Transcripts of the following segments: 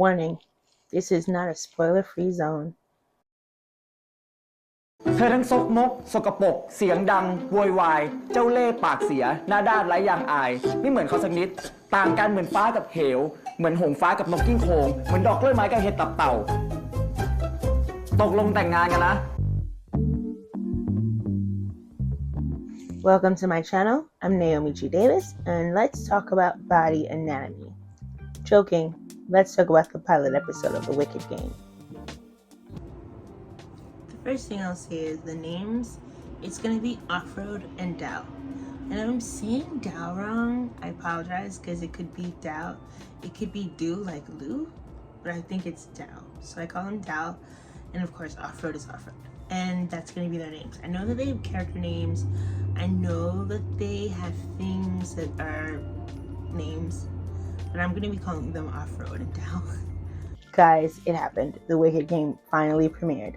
Warning, this is not a spoiler-free zone. เธอทั้งซกมกสกปรกเสียงดังโวยวายเจ้าเล่ห์ปากเสียหน้าด้านไร้ยางอายไม่เหมือนเขาสักนิดต่างกันเหมือนฟ้ากับเหวเหมือนหงส์ฟ้ากับนกกิ้งโคงเหมือนดอกกล้วยไม้กับเห็ดตับเต่าตกลงแต่งงานกันนะ Welcome to my channel. I'm Naomi G Davis, and let's talk about body anatomy. Joking, let's talk about the pilot episode of The Wicked Game. The first thing I'll say is the names. It's going to be Off-Road and Dao. And if I'm saying Dao wrong, I apologize because it could be Dao. It could be Do like Lou, but I think it's Dao. So I call him Dao, and of course Off-Road is Off-Road. And that's going to be their names. I know that they have character names. I know that they have things that are names, but I'm going to be calling them Off-Road and Dao. Guys, it happened. The Wicked Game finally premiered.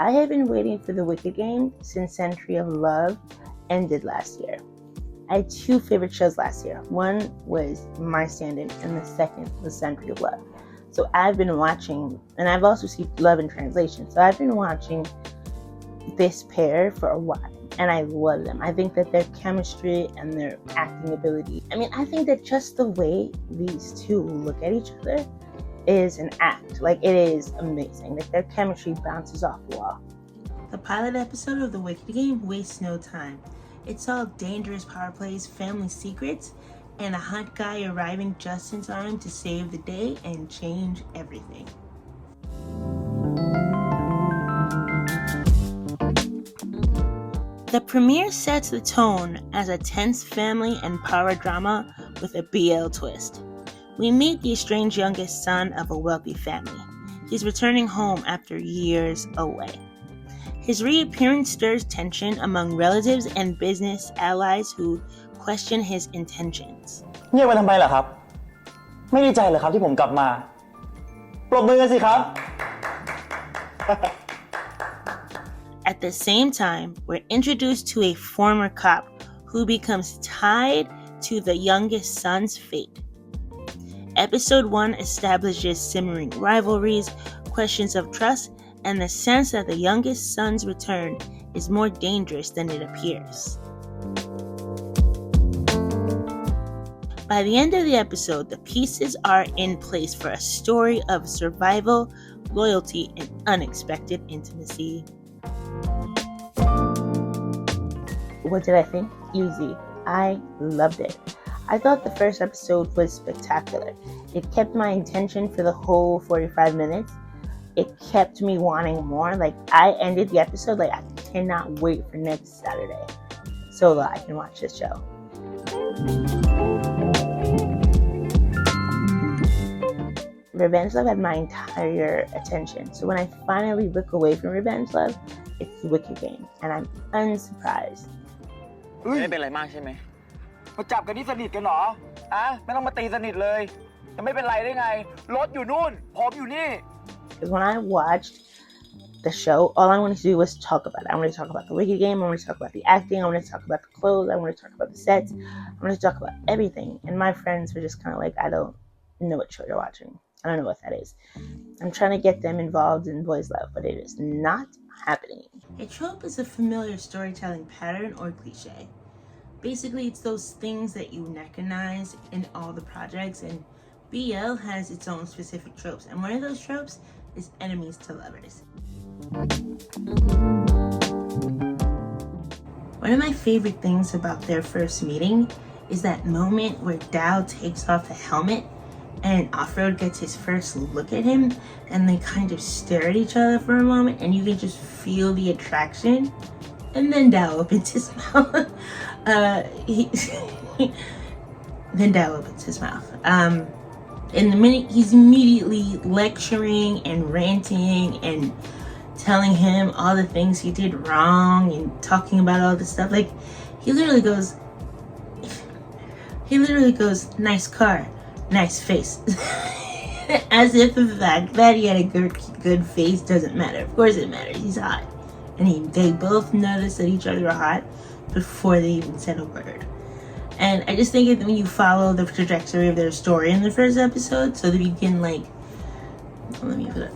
I have been waiting for The Wicked Game since Century of Love ended last year. I had two favorite shows last year. One was My Stand-In, and the second was Century of Love. So I've been watching, and I've also seen Love in Translation. So I've been watching this pair for a while, and I love them. I think that their chemistry and their acting ability, I think that just the way these two look at each other is an act. Like, it is amazing. Like, their chemistry bounces off the wall. The pilot episode of The Wicked Game wastes no time. It's all dangerous power plays, family secrets, and a hot guy arriving just in time to save the day and change everything. The premiere sets the tone as a tense family and power drama with a BL twist. We meet the estranged youngest son of a wealthy family. He's returning home after years away. His reappearance stirs tension among relatives and business allies who question his intentions. เงียบไปทำไมล่ะครับไม่ดีใจเหรอครับที่ผมกลับมาปรบมือกันสิครับ At the same time, we're introduced to a former cop who becomes tied to the youngest son's fate. Episode 1 establishes simmering rivalries, questions of trust, and the sense that the youngest son's return is more dangerous than it appears. By the end of the episode, the pieces are in place for a story of survival, loyalty, and unexpected intimacy. What did I think? Easy. I loved it. I thought the first episode was spectacular. It kept my attention for the whole 45 minutes. It kept me wanting more. Like, I ended the episode like I cannot wait for next Saturday so that I can watch this show. Revenge Love had my entire attention. So when I finally look away from Revenge Love, it's The Wicked Game, and I'm unsurprised. ไม่เป็นไรมากใช่ไหมมาจับกันนี่สนิทกันเหรอไม่ต้องมาตีสนิทเลยจะไม่เป็นไรได้ไงรถอยู่นู่นผมอยู่นี่ Because when I watched the show, all I wanted to do was talk about it. I wanted to talk about The Wicked Game. I wanted to talk about the acting. I wanted to talk about the clothes. I wanted to talk about the sets. I wanted to talk about everything. And my friends were just kind of like, I don't know what show you're watching. I don't know what that is. I'm trying to get them involved in boys' love, but it is not happening. A trope is a familiar storytelling pattern or cliche. Basically, it's those things that you recognize in all the projects, and BL has its own specific tropes, and one of those tropes is enemies to lovers. One of my favorite things about their first meeting is that moment where Dao takes off the helmet and Off-Road gets his first look at him, and they kind of stare at each other for a moment, and you can just feel the attraction. And then Dao opens his mouth. Then Dao opens his mouth. And the minute he's immediately lecturing and ranting and telling him all the things he did wrong and talking about all this stuff, like he literally goes, nice car, nice face. As if the fact that he had a good face doesn't matter. Of course it matters. He's hot. And they both noticed that each other are hot before they even said a word. And I just think that when you follow the trajectory of their story in the first episode, so that you can like Let me put it.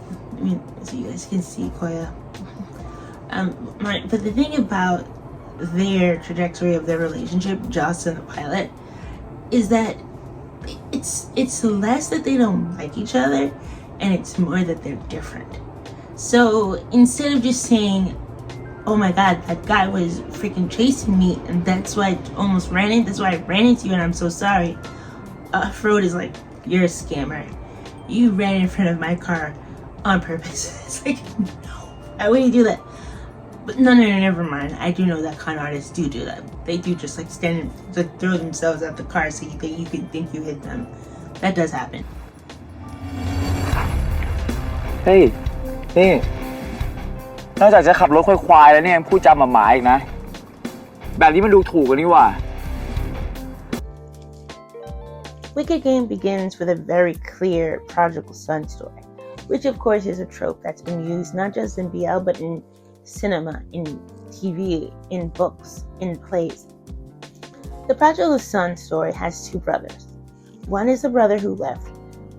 So you guys can see Koya. But the thing about their trajectory of their relationship, Joss and the pilot, is that it's less that they don't like each other, and it's more that they're different. So instead of just saying, "Oh my God, that guy was freaking chasing me, and that's why I ran into you, and I'm so sorry," Frode is like, "You're a scammer. You ran in front of my car on purpose." It's like, no, why would you do that? But no, never mind. I do know that con artists do that. They do just like stand and like throw themselves at the car so you can think you hit them. That does happen. เฮ้ยนี่นอกจากจะขับรถควายๆแล้วเนี่ยพูดจาหมาๆอีกนะแบบนี้มันดูถูกกันนี่หว่า Wicked Game begins with a very clear prodigal son story, which of course is a trope that's been used not just in BL but in cinema, in TV, in books, in plays. The prodigal son story has two brothers. One is the brother who left,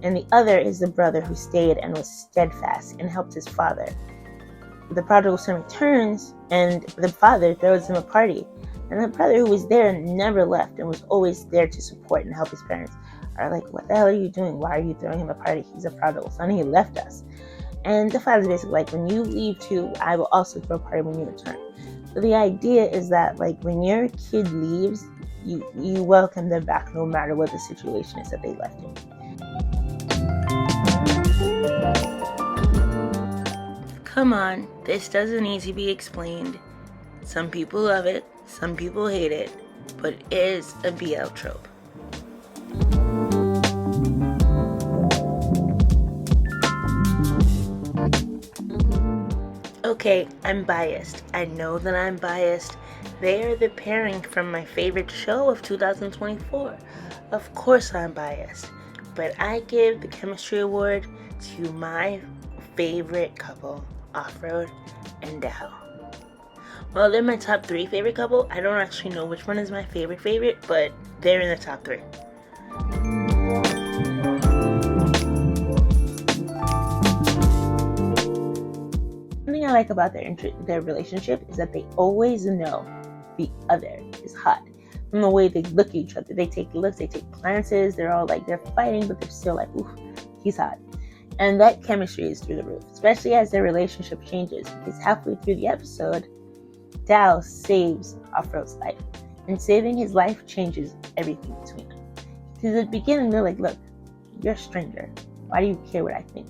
and the other is the brother who stayed and was steadfast and helped his father. The prodigal son returns, and the father throws him a party. And the brother who was there never left and was always there to support and help his parents are like, "What the hell are you doing? Why are you throwing him a party? He's a prodigal son. He left us." And the father's basically like, "When you leave too, I will also throw a party when you return." So the idea is that like when your kid leaves, you welcome them back no matter what the situation is that they left in. Come on, this doesn't need to be explained. Some people love it, some people hate it, but it is a BL trope. Okay, I'm biased. I know that I'm biased. They are the pairing from my favorite show of 2024. Of course I'm biased, but I give the chemistry award to my favorite couple, Off-Road and Dow. Well, they're my top 3 favorite couple. I don't actually know which one is my favorite, but they're in the top 3. Something I like about their relationship is that they always know the other is hot. From the way they look at each other, they take looks, they take glances. They're all like, they're fighting, but they're still like, "Ooh, he's hot." And that chemistry is through the roof, especially as their relationship changes. Because halfway through the episode, Dow saves Off-Road's life. And saving his life changes everything between them. Because at the beginning, they're like, "Look, you're a stranger. Why do you care what I think?"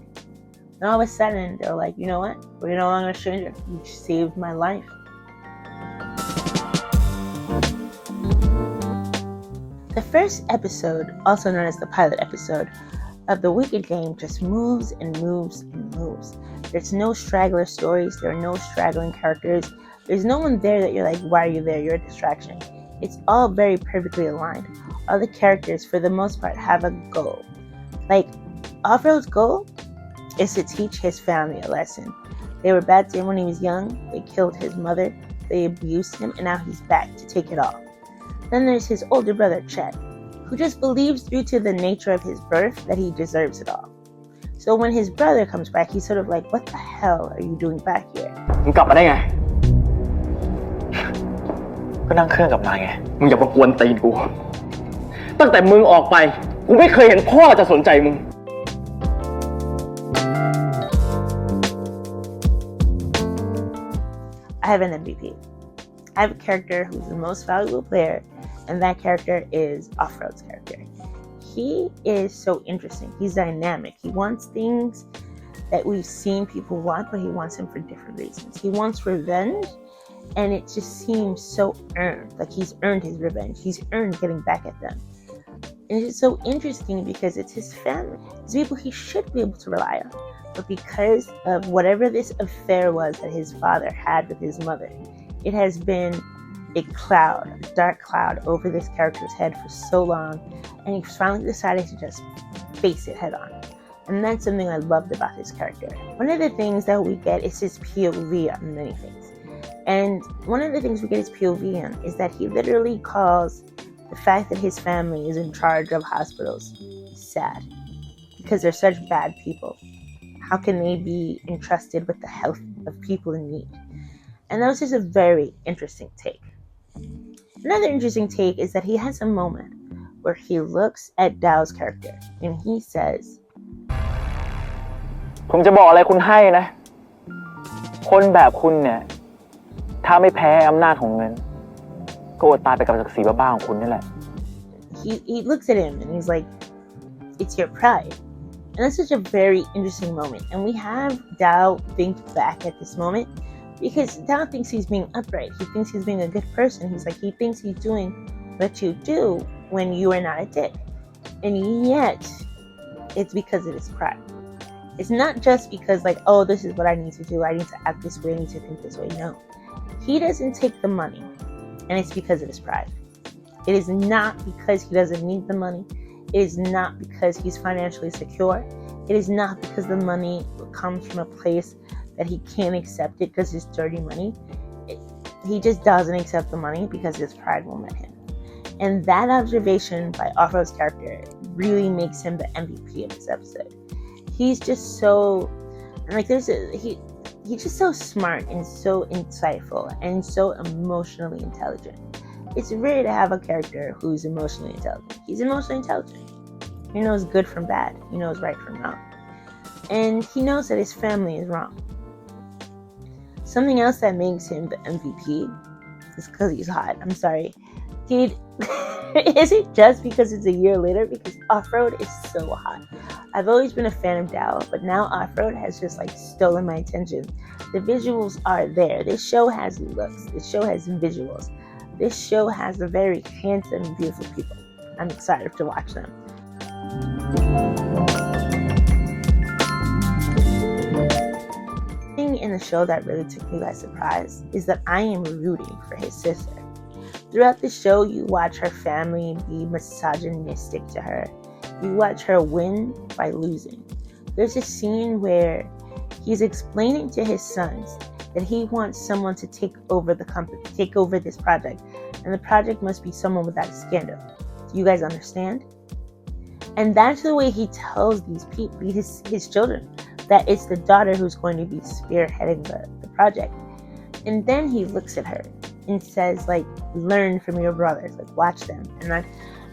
And all of a sudden, they're like, "You know what? We're no longer a stranger. You saved my life." The first episode, also known as the pilot episode, of the Wicked Game just moves and moves and moves. There's no straggler stories. There are no straggling characters. There's no one there that you're like, "Why are you there? You're a distraction." It's all very perfectly aligned. All the characters, for the most part, have a goal. Like, Off-Road's goal is to teach his family a lesson. They were bad to him when he was young. They killed his mother. They abused him, and now he's back to take it all. Then there's his older brother, Chet, who just believes due to the nature of his birth that he deserves it all. So when his brother comes back, he's sort of like, "What the hell are you doing back here?" มึงกลับมาได้ไง ก็นั่งเครื่องกลับมาไง มึงอย่ามากวนตีนกู ตั้งแต่มึงออกไป กูไม่เคยเห็นพ่อจะสนใจมึง I have an MVP. I have a character who's the most valuable player, and that character is Off-Road's character. He is so interesting. He's dynamic. He wants things that we've seen people want, but he wants them for different reasons. He wants revenge, and it just seems so earned. Like he's earned his revenge. He's earned getting back at them. And it's so interesting because it's his family. It's people he should be able to rely on. But because of whatever this affair was that his father had with his mother, it has been a cloud, a dark cloud over this character's head for so long, and he finally decided to just face it head on. And that's something I loved about his character. One of the things that we get is his POV on many things. And one of the things we get his POV on is that he literally calls the fact that his family is in charge of hospitals sad, because they're such bad people. How can they be entrusted with the health of people in need? And that was just a very interesting take. Another interesting take is that he has a moment where he looks at Dao's character and he says, ผมจะบอกอะไรคุณให้นะ คนแบบคุณเนี่ย ถ้าไม่แพ้อำนาจของเงิน ก็อดตายไปกับศักดิ์ศรีบ้าๆของคุณนี่แหละ he looks at him and he's like, it's your pride. And that's such a very interesting moment. And we have Dao think back at this moment because Dao thinks he's being upright. He thinks he's being a good person. He thinks he's doing what you do when you are not a dick. And yet, it's because of his pride. It's not just because oh, this is what I need to do. I need to act this way. I need to think this way. No. He doesn't take the money. And it's because of his pride. It is not because he doesn't need the money. It is not because he's financially secure. It is not because the money comes from a place that he can't accept it because it's dirty money. He just doesn't accept the money because his pride won't let him. And that observation by Off-Road's character really makes him the MVP of this episode. He's just so, he's just so smart and so insightful and so emotionally intelligent. It's rare to have a character who's emotionally intelligent. He's emotionally intelligent. He knows good from bad. He knows right from wrong. And he knows that his family is wrong. Something else that makes him the MVP is because he's hot. I'm sorry. Is it just because it's a year later? Because Off-Road is so hot. I've always been a fan of Dao, but now Off-Road has just stolen my attention. The visuals are there. This show has looks. This show has visuals. This show has a very handsome and beautiful people. I'm excited to watch them. The thing in the show that really took me by surprise is that I am rooting for his sister. Throughout the show, you watch her family be misogynistic to her. You watch her win by losing. There's a scene where he's explaining to his sons that he wants someone to take over the company, take over this project, and the project must be someone without a scandal. Do you guys understand? And that's the way he tells these people, his children, that it's the daughter who's going to be spearheading the project. And then he looks at her and says, learn from your brothers, watch them.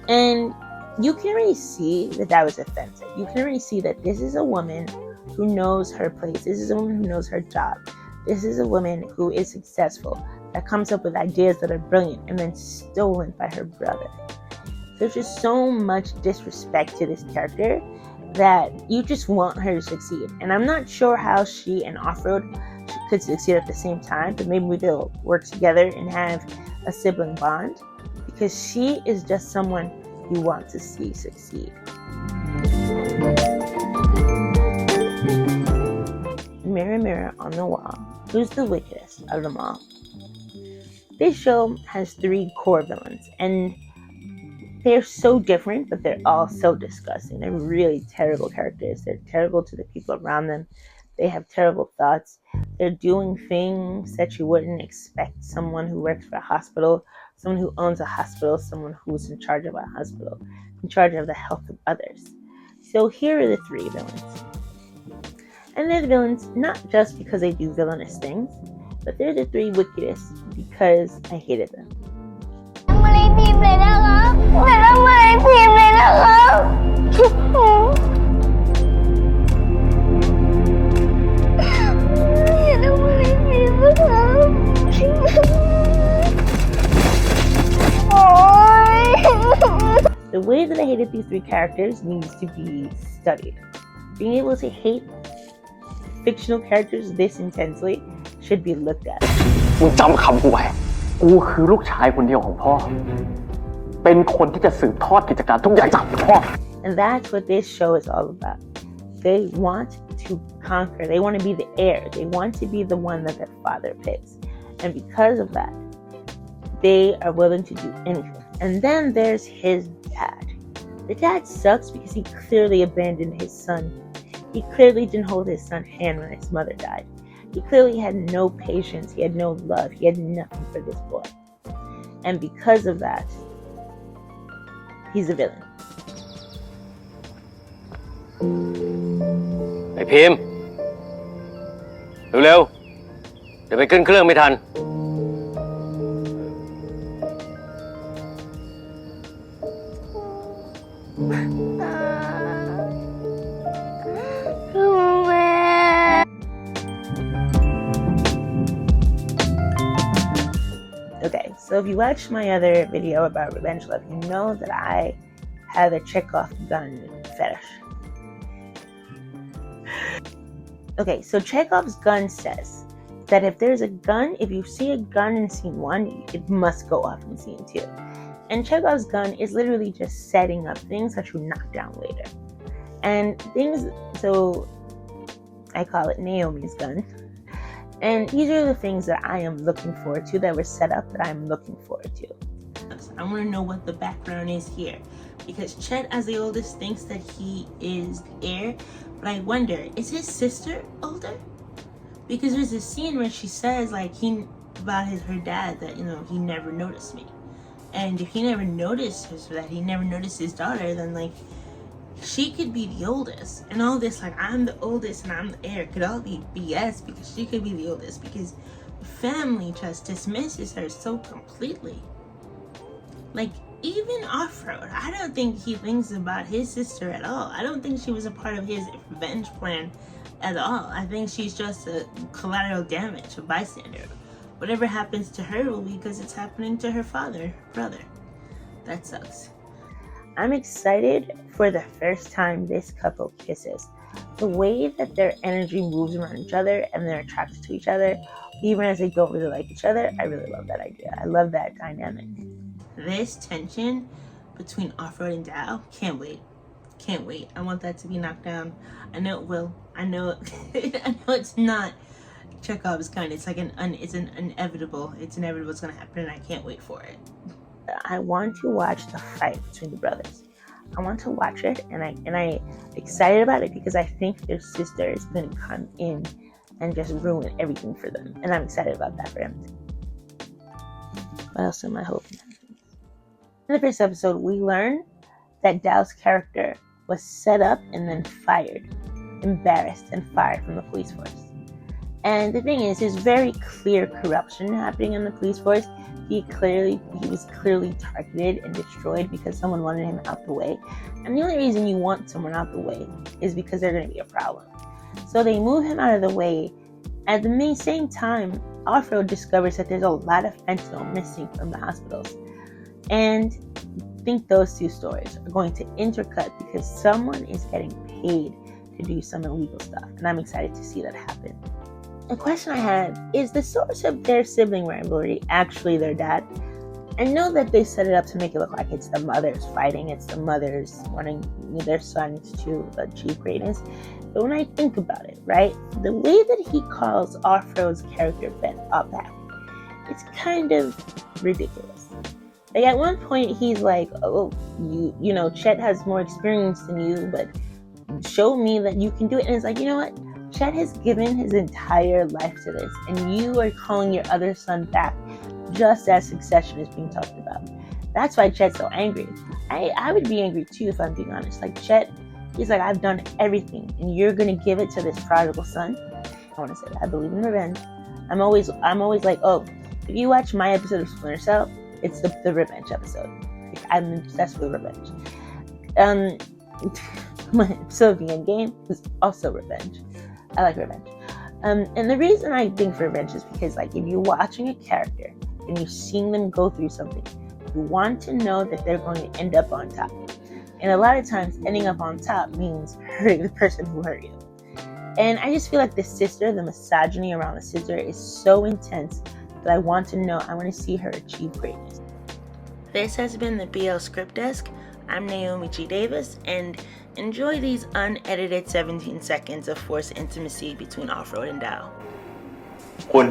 And you can already see that was offensive. You can already see that this is a woman who knows her place. This is a woman who knows her job. This is a woman who is successful, that comes up with ideas that are brilliant and then stolen by her brother. There's just so much disrespect to this character that you just want her to succeed. And I'm not sure how she and Off-Road could succeed at the same time, but maybe they'll work together and have a sibling bond, because she is just someone you want to see succeed. Mirror, mirror on the wall, who's the wickedest of them all? This show has 3 core villains, and they're so different, but they're all so disgusting. They're really terrible characters. They're terrible to the people around them. They have terrible thoughts. They're doing things that you wouldn't expect someone who works for a hospital, someone who owns a hospital, someone who's in charge of a hospital, in charge of the health of others. So here are the 3 villains. And they're the villains not just because they do villainous things, but they're the 3 wickedest because I hated them. The way that I hated these 3 characters needs to be studied. Being able to hate fictional characters this intensely should be looked at. มึงจำคำกูไว้ กูคือลูกชายคนเดียวของพ่อ เป็นคนที่จะสืบทอดกิจการทุกอย่างจากพ่อ And that's what this show is all about. They want to conquer. They want to be the heir. They want to be the one that their father picks. And because of that, they are willing to do anything. And then there's his dad. The dad sucks because he clearly abandoned his son. He clearly didn't hold his son's hand when his mother died. He clearly had no patience. He had no love. He had nothing for this boy. And because of that, he's a villain. ไอ้พิมพ์ เร็วๆเดี๋ยวไปขึ้นเครื่องไม่ทัน Okay, so if you watched my other video about revenge love, you know that I have a Chekhov gun fetish. Okay, so Chekhov's gun says that if there's a gun, if you see a gun in scene 1, it must go off in scene 2. And Chekhov's gun is literally just setting up things that you knock down later. And things, so I call it Naomi's gun. And these are the things that I am looking forward to, that were set up, that I'm looking forward to. I want to know what the background is here, because Chet, as the oldest, thinks that he is the heir, but I wonder, is his sister older? Because there's a scene where she says, like, about her dad, that, you know, he never noticed me. And if he never noticed that he never noticed his daughter, then, like, she could be the oldest. And all this, like, I'm the oldest and I'm the heir, could all be BS, because she could be the oldest, because family just dismisses her so completely. Like, even Off-Road, I don't think he thinks about his sister at all. I don't think she was a part of his revenge plan at all. I think she's just a collateral damage, a bystander. Whatever happens to her will be because it's happening to her brother. That sucks. I'm excited for the first time this couple kisses. The way that their energy moves around each other and they're attracted to each other, even as they don't really like each other, I really love that idea. I love that dynamic. This tension between Off-Road and Dow, can't wait. Can't wait. I want that to be knocked down. I know it will. I know I know it's not Chekhov's gun. It's like it's inevitable. It's inevitable. It's gonna happen, and I can't wait for it. I want to watch the fight between the brothers. I want to watch it, and I'm excited about it because I think their sister is gonna come in and just ruin everything for them, and I'm excited about that for him. What else am I hoping? In the first episode, we learn that Dow's character was set up and then fired, embarrassed and fired from the police force. And the thing is, there's very clear corruption happening in the police force. He was clearly targeted and destroyed because someone wanted him out the way. And the only reason you want someone out the way is because they're going to be a problem. So they move him out of the way. At the same time, Off-Road discovers that there's a lot of fentanyl missing from the hospitals. And I think those two stories are going to intercut because someone is getting paid to do some illegal stuff. And I'm excited to see that happen. The question I have is the source of their sibling rivalry actually their dad? I know that they set it up to make it look like it's the mothers fighting, it's the mothers wanting their sons to achieve greatness. But when I think about it, right, the way that he calls Off-Road's character Ben back, it's kind of ridiculous. Like at one point he's like, oh, you know, Chet has more experience than you, but show me that you can do it. And it's like, you know what? Chet has given his entire life to this, and you are calling your other son back just as succession is being talked about. That's why Chet's so angry. I would be angry too if I'm being honest. Like Chet, he's like, I've done everything, and you're gonna give it to this prodigal son. I want to say that I believe in revenge. I'm always like, oh, if you watch my episode of Splinter Cell, it's the revenge episode. Like, I'm obsessed with revenge. My episode of the Endgame is also revenge. I like revenge. And the reason I think for revenge is because, like, if you're watching a character and you're seeing them go through something, you want to know that they're going to end up on top. And a lot of times, ending up on top means hurting the person who hurt you. And I just feel like the misogyny around the sister is so intense that I want to see her achieve greatness. This has been the BL Script Desk. I'm Naomi G. Davis, and enjoy these unedited 17 seconds of forced intimacy between Off-Road and Dow. คุณ